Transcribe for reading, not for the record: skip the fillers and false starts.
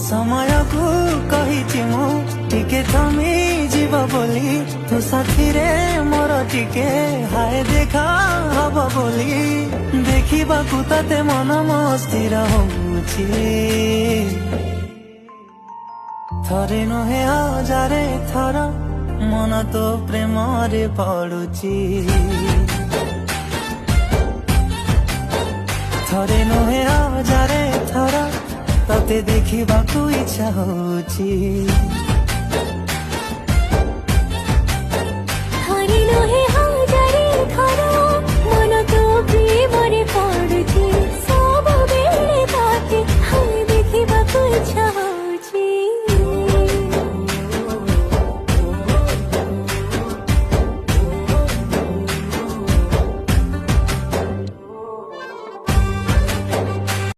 ସମୟକୁ କହିଛି ମୁଁ ଟିକେ ଥମି ଯିବ ବୋଲି ତୋ ସାଥିରେ ମୋର ଟିକେ ହାୟ ଦେଖା ହବ ବୋଲି ଦେଖିବାକୁ ତତେ ମନ ମସ୍ତିର ହଉଛି ଥରେ ନୁହେଁ ହଜାରେ ଥର ମନ ତୋ ପ୍ରେମରେ ପଡୁଛି ଥରେ ନୁହେଁ ହଜାରେ ଥର ତତେ ଦେଖିବାକୁ ଇଚ୍ଛା ହଉଛି।